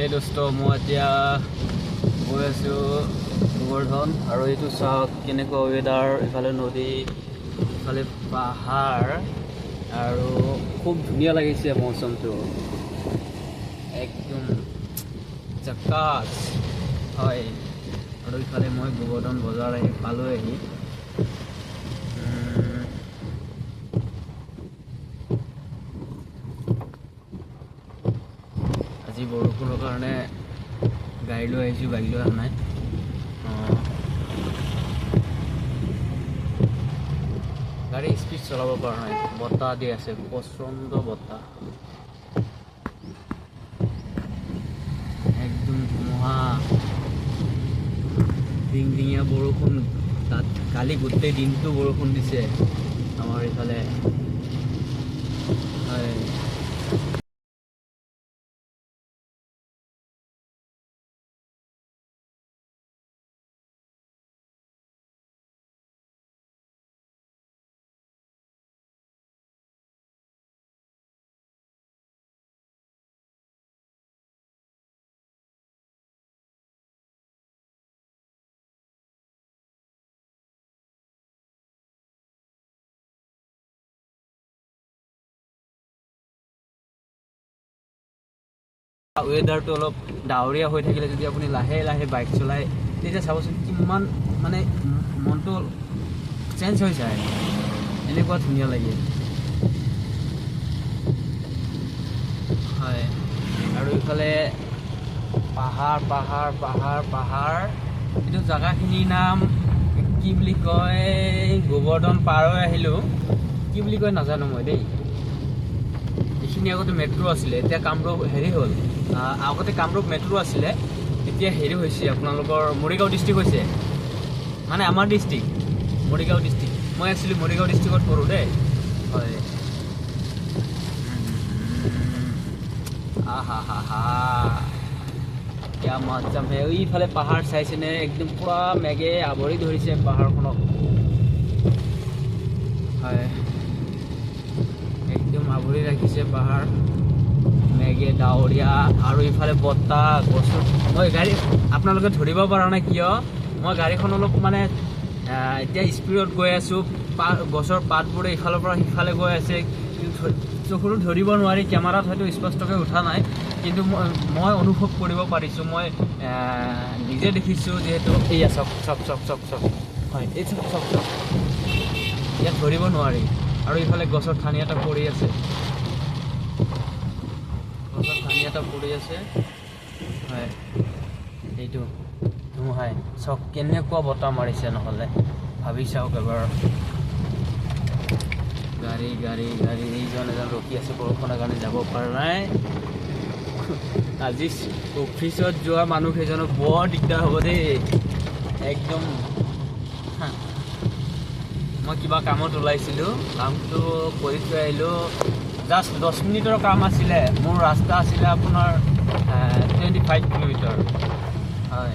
এই দোস্ত মই এতিয়া গৈ আছোঁ গোবৰ্ধন আৰু এইটো চাওক কেনেকুৱা ৱেডাৰ, ইফালে নদী ইফালে পাহাৰ আৰু খুব ধুনীয়া লাগিছে মৌচমটো একদম জাকাছ হয়। আৰু ইফালে মই গোবৰ্ধন বজাৰ পালোঁহি। আজি বৰষুণৰ কাৰণে গাড়ী লৈ আহিছোঁ, গাড়ী লৈ অহা নাই। গাড়ী স্পীড চলাব পৰা নাই, বতাহ দি আছে, প্ৰচণ্ড বতাহ, একদম ধুমুহা, ডিঙডিঙীয়া বৰষুণ। তাত কালি গোটেই দিনটো বৰষুণ দিছে আমাৰ এইফালে। হয়, ৱেডাৰটো অলপ ডাৱৰীয়া হৈ থাকিলে যদি আপুনি লাহে লাহে বাইক চলায় তেতিয়া চাবচোন কিমান মানে মনটো চেঞ্জ হৈ যায়, এনেকুৱা ধুনীয়া লাগে। হয়, আৰু ইফালে পাহাৰ পাহাৰ পাহাৰ পাহাৰ। এইটো জেগাখিনিৰ নাম কি বুলি কয়, গোবৰ্ধন পাৰ হৈ আহিলোঁ, কি বুলি কয় নাজানো মই দেই। এইখিনি আগতে মেট্ৰ' আছিলে, এতিয়া কামৰূপ হেৰি হ'ল। আগতে কামৰূপ মেট্ৰ' আছিলে, এতিয়া হেৰি হৈছে আপোনালোকৰ মৰিগাঁও ডিষ্ট্ৰিক্ট হৈছে, মানে আমাৰ ডিষ্ট্ৰিক্ট মৰিগাঁও ডিষ্ট্ৰিক্ট। মই একচুৱেলি মৰিগাঁও ডিষ্ট্ৰিক্টত পঢ়োঁ দেই। হয়, হা হা হা কিয়া মজা হে। এইফালে পাহাৰ চাইছেনে, একদম পূৰা মেঘে আৱৰি ধৰিছে পাহাৰখনক। হয়, একদম আৱৰি ৰাখিছে পাহাৰ, মেঘে ডাৱৰীয়া আৰু ইফালে বতাহ গছৰ। মই গাড়ী আপোনালোকে ধৰিব পৰা নাই কিয়, মই গাড়ীখন অলপ মানে এতিয়া স্পীডত গৈ আছোঁ, গছৰ পাতবোৰে ইফালৰ পৰা সিফালে গৈ আছে, চকুটো ধৰিব নোৱাৰি। কেমেৰাত হয়তো স্পষ্টকৈ উঠা নাই, কিন্তু মই অনুভৱ কৰিব পাৰিছোঁ, মই নিজে দেখিছোঁ যিহেতু। এয়া চক চক চক চক চক হয়, এই চক চক চক, ইয়াত ধৰিব নোৱাৰি। আৰু ইফালে গছৰ ঠানি এটা পৰি আছে, গছৰ ঠানি এটা পৰি আছে। হয়, এইটো ধুমুহাই চক কেনেকুৱা বতাহ মাৰিছে, নহ'লে ভাবি চাওক এবাৰ। গাড়ী গাড়ী গাড়ী, এইজন এজন ৰখি আছে বৰষুণৰ কাৰণে, যাব পৰা নাই। আজি অফিচত যোৱা মানুহ কেইজনক বৰ দিগদাৰ হ'ব দেই একদম। মই কিবা কামত ওলাইছিলোঁ, কামটো কৰি থৈ আহিলোঁ, জাষ্ট 10 মিনিটৰ কাম আছিলে। মোৰ ৰাস্তা আছিলে আপোনাৰ 25 কিলোমিটাৰ। হয়,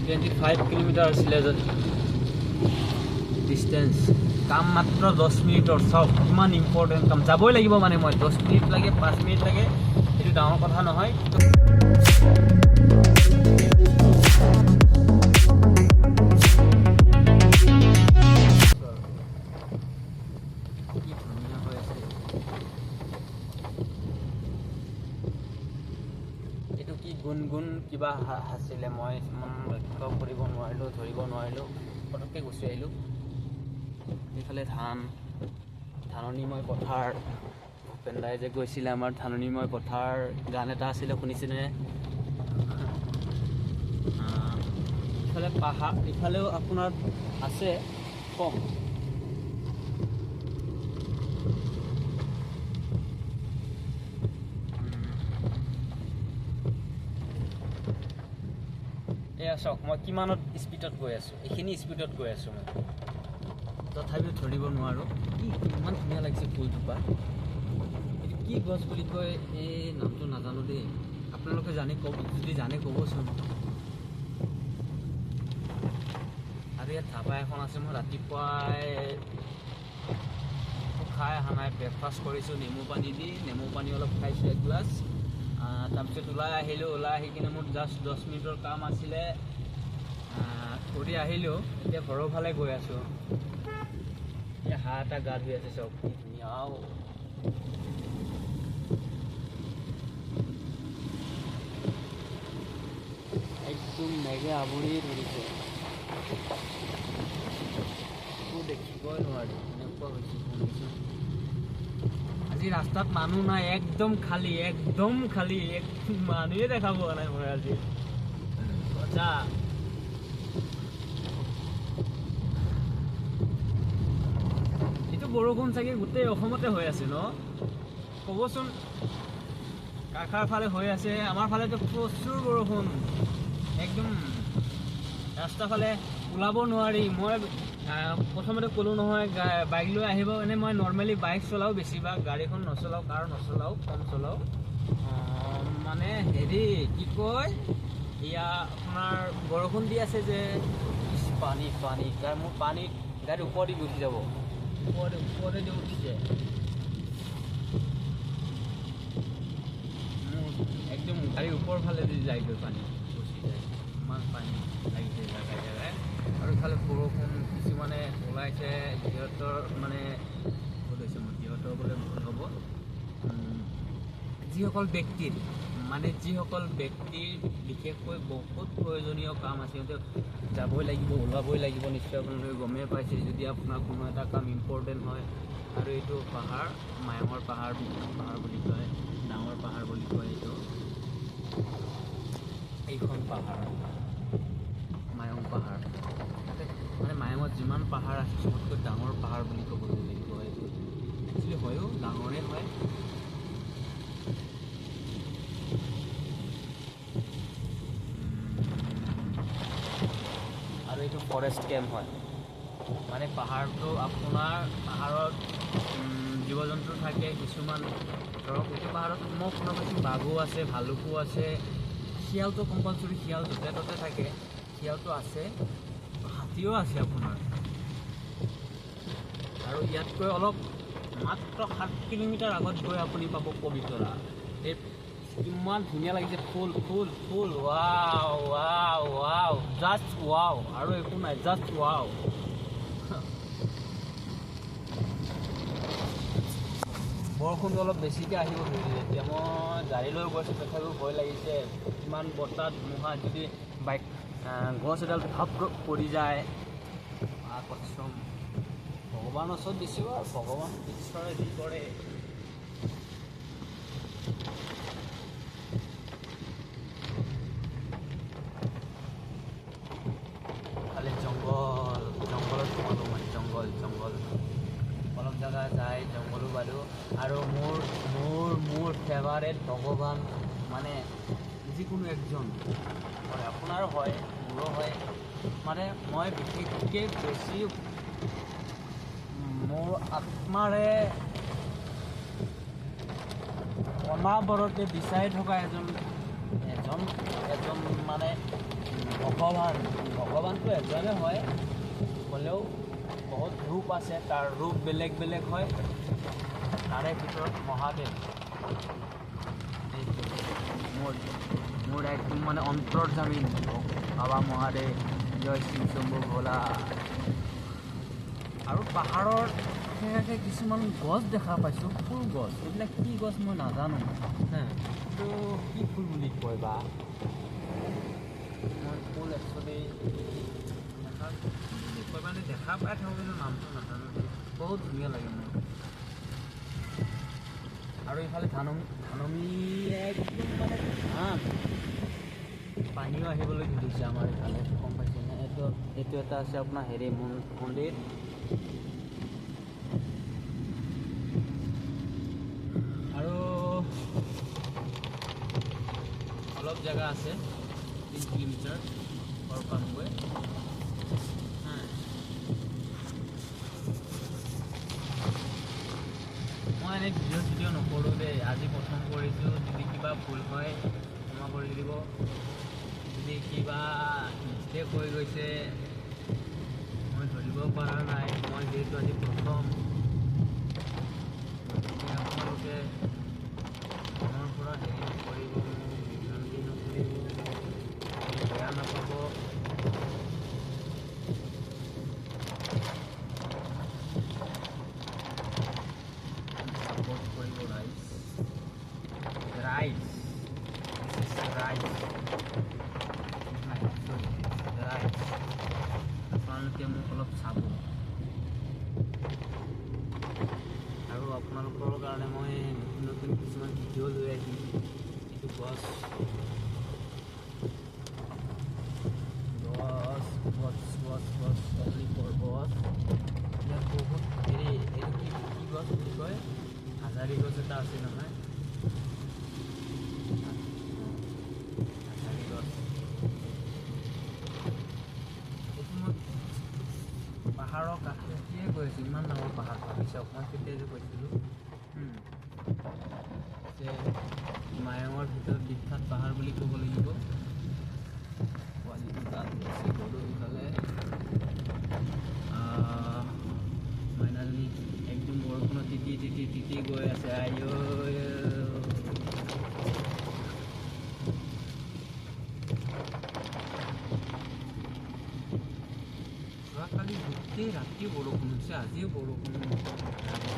25 কিলোমিটাৰ আছিলে ডিষ্টেঞ্চ। কাম মাত্ৰ 10 মিনিটৰ। চাওক কিমান ইম্পৰ্টেণ্ট কাম, যাবই লাগিব মানে মই। 10 মিনিট লাগে, 5 মিনিট লাগে, সেইটো ডাঙৰ কথা নহয়। এইটো কি গুণগুণ কিবা আছিলে, মই ইমান লক্ষ্য কৰিব নোৱাৰিলোঁ, ধৰিব নোৱাৰিলোঁ, পটককৈ গুচি আহিলোঁ। এইফালে ধাননিময় পথাৰ, ভূপেন দাই যে গৈছিলে আমাৰ ধাননিময় পথাৰ, গান এটা আছিলে, শুনিছেনে? ইফালে পাহাৰ, ইফালেও আপোনাৰ আছে কম। এয়া চাওক মই কিমানত স্পীডত গৈ আছোঁ, এইখিনি স্পীডত গৈ আছোঁ মই, তথাপিও ধৰিব নোৱাৰোঁ। কি ইমান ধুনীয়া লাগিছে ফুলজোপা। এইটো কি গছ বুলি কয়, এই নামটো নাজানো দেই, আপোনালোকে যদি জানে ক'বচোন। আৰু ইয়াত ধাবা এখন আছে, মই ৰাতিপুৱাই খাই অহা নাই, ব্ৰেকফাষ্ট কৰিছোঁ নেমু পানী দি, নেমু পানী অলপ খাইছোঁ 1 গ্লাছ। তাৰপিছত ওলাই আহিলোঁ, ওলাই আহি কিনে মোৰ জাষ্ট 10 মিনিটৰ কাম আছিলে, কৰি আহিলোঁ। এতিয়া ঘৰৰ ফালে গৈ আছোঁ। এতিয়া হাঁহ এটা গা ধুই আছে, চব কি ধুনীয়া। একদম মেঘে আৱৰি ধৰিছে, একো দেখিবই নোৱাৰি, এনেকুৱা হৈছে শুনিছোঁ। আজি ৰাস্তাত মানুহ নাই, একদম খালী, একদম খালী, মানুহে দেখা পোৱা নাই মই আজি। সঁচা এইটো বৰষুণ চাগে গোটেই অসমতে হৈ আছে ন? ক'বচোন, কাষাৰ ফালে হৈ আছে, আমাৰ ফালেতো প্ৰচুৰ বৰষুণ। একদম ৰাস্তাৰ ফালে ওলাব নোৱাৰি। মই প্ৰথমতে ক'লোঁ নহয়, বাইক লৈ আহিব। এনেই মই নৰ্মেলি বাইক চলাওঁ, বেছিভাগ গাড়ীখন নচলাওঁ, কাৰ নচলাওঁ, কম চলাওঁ। মানে হেৰি কি কয়, এয়া আপোনাৰ বৰষুণ দি আছে যে, পানী পানী, মোৰ পানী গাড়ীৰ ওপৰেদি গুচি যাব, ওপৰেদি উঠিছে। একদম গাড়ীৰ ওপৰ ফালে যদি যায়গৈ, পানী গুচি যায়, ইমান পানী লাগিছে জেগাই জেগাই। আৰু ইফালে বৰষুণ, কিছুমানে ওলাইছে, সিহঁতৰ মানে ভুল হৈছে, মোৰ সিহঁতৰ বোলে ভুল হ'ব। যিসকল ব্যক্তিৰ বিশেষকৈ বহুত প্ৰয়োজনীয় কাম আছে, সিহঁতে যাবই লাগিব, ওলাবই লাগিব। নিশ্চয় আপোনালোকে গমেই পাইছে, যদি আপোনাৰ কোনো এটা কাম ইম্পৰ্টেণ্ট হয়। আৰু এইটো পাহাৰ, মায়ঙৰ পাহাৰ, বিখ্যাত পাহাৰ বুলি কয়, ডাঙৰ পাহাৰ বুলি কয় এইটো। এইখন পাহাৰ মায়ং পাহাৰ, তাতে মানে মায়ঙত যিমান পাহাৰ আছে চবতকৈ ডাঙৰ পাহাৰ বুলি ক'ব লাগিব। এইটো একচুৱেলি হয়ো, ডাঙৰে হয়। আৰু এইটো ফৰেষ্ট কেম্প হয়, মানে পাহাৰটো আপোনাৰ, পাহাৰত জীৱ জন্তু থাকে কিছুমান। ধৰক এইটো পাহাৰত মই শুনা পাইছোঁ বাঘো আছে, ভালুকো আছে, শিয়ালটো কম্পালচৰি, শিয়াল য'তে ত'তে থাকে, শিয়ালটো আছে, হাতীও আছে আপোনাৰ। আৰু ইয়াতকৈ অলপ মাত্ৰ 7 কিলোমিটাৰ আগত গৈ আপুনি পাব পবিতৰা। এই ইমান ধুনীয়া লাগিছে, ফুল ফুল ফুল, wow wow wow, just wow, আৰু একো নাই, জাষ্ট ৱাও। বৰষুণটো অলপ বেছিকৈ আহিব ধৰিছে। এতিয়া মই গাড়ী লৈ গৈছোঁ, তথাপিও ভয় লাগিছে। ইমান বতাহ ধুমুহা, যদি বাইক গছ এডাল ভাপ পৰি যায়, কচম ভগৱানৰ ওচৰত দিছোঁ, আৰু ভগৱান ঈশ্বৰে যি কৰে। খালি জংঘলত সোমালোঁ মই, জংঘল অলপ জেগা যায়, জংঘলো পালোঁ। আৰু মোৰ ফেভাৰেট ভগৱান, মানে যিকোনো একজন হয়, আপোনাৰো হয়, মোৰো হয়। মানে মই বিশেষকৈ বেছি মোৰ আত্মাৰে অনাবৰতে বিচাৰি থকা এজন মানে ভগৱানটো এজনে হয়, হ'লেও বহুত ৰূপ আছে, তাৰ ৰূপ বেলেগ বেলেগ হয়। তাৰে ভিতৰত মহাদেৱ মোৰ একদম মানে অন্তৰ্যামী বাবা মহাদেৱ, জয় শ্ৰী শম্ভু ভোলা। আৰু পাহাৰৰ কাষে কিছুমান গছ দেখা পাইছোঁ, ফুল গছ। এইবিলাক কি গছ মই নাজানো, এইটো কি ফুল বুলি কয় বা, মই ফুল একচুৱেলি মানে দেখা পাই থাকোঁ, কিন্তু নামটো নাজানো। বহুত ধুনীয়া লাগে মোৰ। আৰু ইফালে ধানমি একদম মানে পানীও আহিবলৈ ধৰিছে আমাৰ ইফালে, গম পাইছেনে? এইটো এটা আছে আপোনাৰ হেৰি মন্দিৰ। আৰু অলপ জেগা আছে, 3 কিলোমিটাৰ ঘৰ পামগৈ। মই এনেই ভিডিঅ' নকৰোঁ দেই, আজি প্ৰথম কৰিছোঁ। যদি কিবা ভুল হয় ক্ষমা কৰি দিব, যদি কিবা মিষ্টেক হৈ গৈছে মই ধৰিব পৰা নাই। মই যিহেতু আজি প্ৰথম, আপোনালোকে মনৰ পৰা হেৰি কৰিব। আপোনালোকে মোক অলপ চাব আৰু আপোনালোকৰ কাৰণে মই নতুন নতুন কিছুমান ভিডিঅ' লৈ আহিম এইটো গছ অনলি ফৰ গছ ইয়াত বহুত হেৰি এইটো কি গছ বুলি কয় হাজাৰী গছ এটা আছে নহয় হাজাৰী গছ এইটো মই পাহাৰৰ কাষেদিয়ে গৈ আছোঁ ইমান ডাঙৰ পাহাৰ ভাবিছে অকণমান কেতিয়া যে কৈছিলোঁ যে মায়ঙৰ ভিতৰত বিখ্যাত পাহাৰ বুলি ক'ব লাগিব পোৱালিটো তাত আছে গৰু ইফালে ফাইনেলি একদম বৰষুণত তিতি গৈ আছে যোৱাকালি গোটেই ৰাতি বৰষুণ হৈছে আজিও বৰষুণ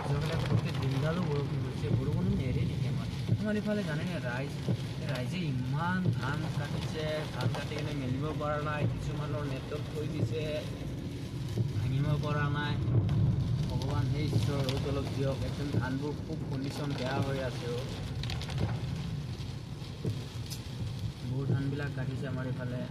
যোৱাকালি গোটেই দিনডালো বৰষুণ হৈছে বৰষুণো নেৰে নেকি আমাৰ ইফালে জানেনে ৰাইজে ইমান ধান কাটিছে ধান কাটি কিনে মেলিব পৰা নাই কিছুমানৰ নেটত থৈ দিছে ভাঙিব পৰা নাই ভগৱান সেই ঈশ্বৰৰ তলত দিয়ক একদম ধানবোৰ খুব কণ্ডিশ্যন বেয়া হৈ আছে বহুত ধানবিলাক কাটিছে আমাৰ ইফালে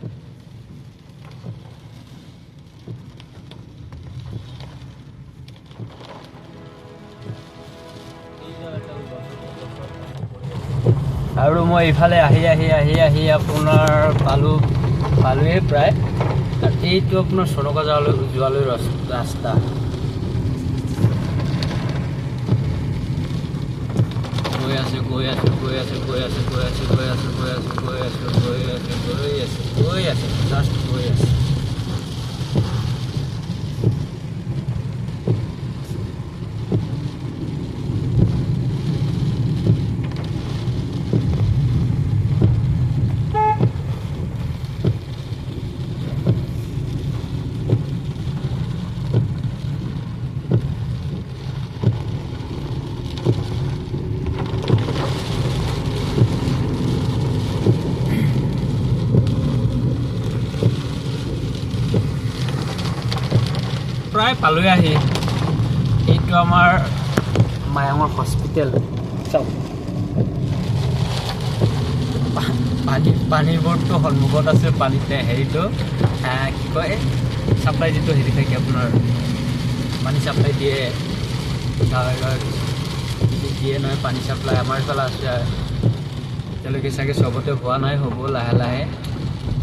আৰু মই ইফালে আহি আপোনাৰ পালোৱেই প্ৰায় আৰু এইটো আপোনাৰ চনকা যোৱালৈ ৰাস্তা গৈ আছে জাষ্ট গৈ আছে প্ৰায় পালোৱে আহি এইটো আমাৰ মায়ঙৰ হস্পিটেল চাওক পানীৰ বৰ্ডটো সন্মুখত আছে পানীতে হেৰিটো কি কয় চাপ্লাই যিটো হেৰি থাকে আপোনাৰ পানী চাপ্লাই দিয়ে গাঁৱে দিয়ে নহয় পানী চাপ্লাই আমাৰ এইফালে আছে এতিয়ালৈকে চাগে চবতে হোৱা নাই হ'ব লাহে লাহে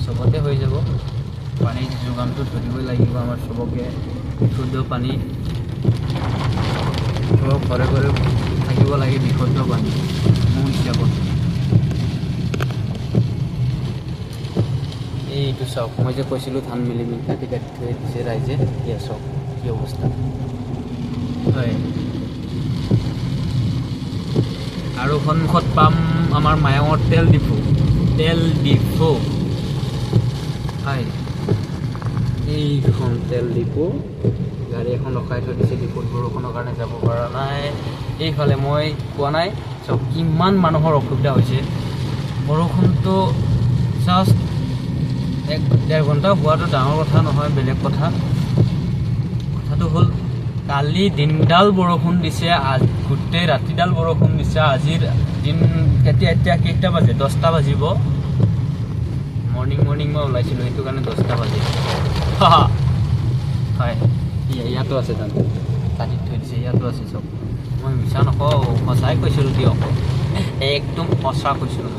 চবতে হৈ যাব পানীৰ যোগানটো ধৰিবই লাগিব আমাৰ চবকে বিশুদ্ধ পানী চব ঘৰে ঘৰে থাকিব লাগে বিশুদ্ধ পানী মোৰ হিচাপত এইটো চাওক মই যে কৈছিলোঁ ধান মেলি কাটি থৈ দিছে ৰাইজে এতিয়া চাওক কি অৱস্থা হয় আৰু সন্মুখত পাম আমাৰ মায়ঙৰ তেল ডিপু হয় এইখন তেল ডিপু গাড়ী এখন ৰখাই থৈ দিছে ডিপুত বৰষুণৰ কাৰণে যাব পৰা নাই এইফালে মই কোৱা নাই চব কিমান মানুহৰ অসুবিধা হৈছে বৰষুণটো জাষ্ট 1-1.5 ঘণ্টা হোৱাটো ডাঙৰ কথা নহয় বেলেগ কথাটো হ'ল কালি দিনডাল বৰষুণ দিছে গোটেই ৰাতিডাল বৰষুণ দিছে আজিৰ দিন এতিয়া কেইটা বাজে 10টা বাজিব মৰ্ণিং মই ওলাইছিলোঁ সেইটো কাৰণে 10টা বাজে হয় ইয়াতো আছে জানো কাটিত থৈ দিছে ইয়াতো আছে চব মই মিছা নকওঁ সঁচাই কৈছিলোঁ দিয়ক একদম সঁচা কৈছিলোঁ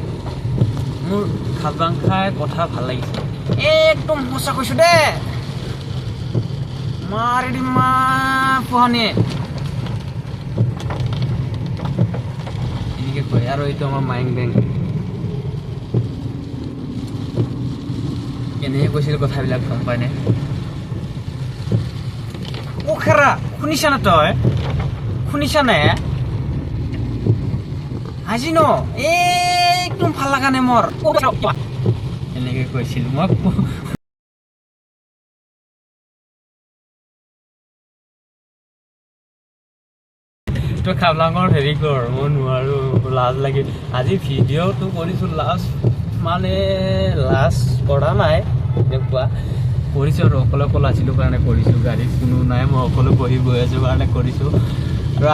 মোৰ খাবাং খাই কথা ভাল লাগিছে একদম সঁচা কৈছোঁ দে মাৰি দিম পোহনীয়ে এনেকৈ কয় আৰু এইটো আমাৰ মায়ং বেংক কেনেকৈ কৈছিল কথাবিলাক গম পায়নে খেৰা শুনিছানে তই শুনিছানে আজি ন একদম ভাল লগা নাই মোৰ এনেকৈ কৈছিল মই তই খাবলাঙৰ হেৰি কৰ মই নোৱাৰোঁ লাজ লাগিল আজি ভিডিঅ'টো কৰিছোঁ লাষ্ট মানে লাজ কৰা নাই এনেকুৱা কৰিছোঁ আৰু অকলে অকলে আছিলোঁ কাৰণে কৰিছোঁ গাড়ীত কোনো নাই মই অকলে বহি গৈ আছোঁ কাৰণে কৰিছোঁ আৰু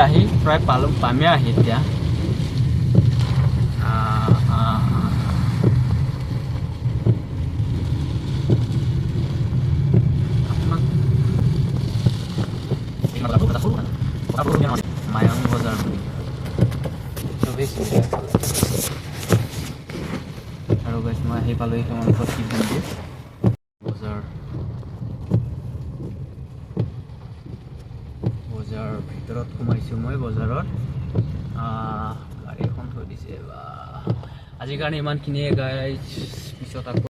আহি প্ৰায় পামেই আহি এতিয়া মায়ং বজাৰ আৰু গাইছ মই আহি পালোহি তোমালোকৰ শিৱ মন্দিৰ বজাৰ ভিতৰত সোমাইছোঁ মই বজাৰত গাড়ী এখন থৈ দিছে বা আজিৰ কাৰণে ইমানখিনিয়ে গাইছ পিছত আকৌ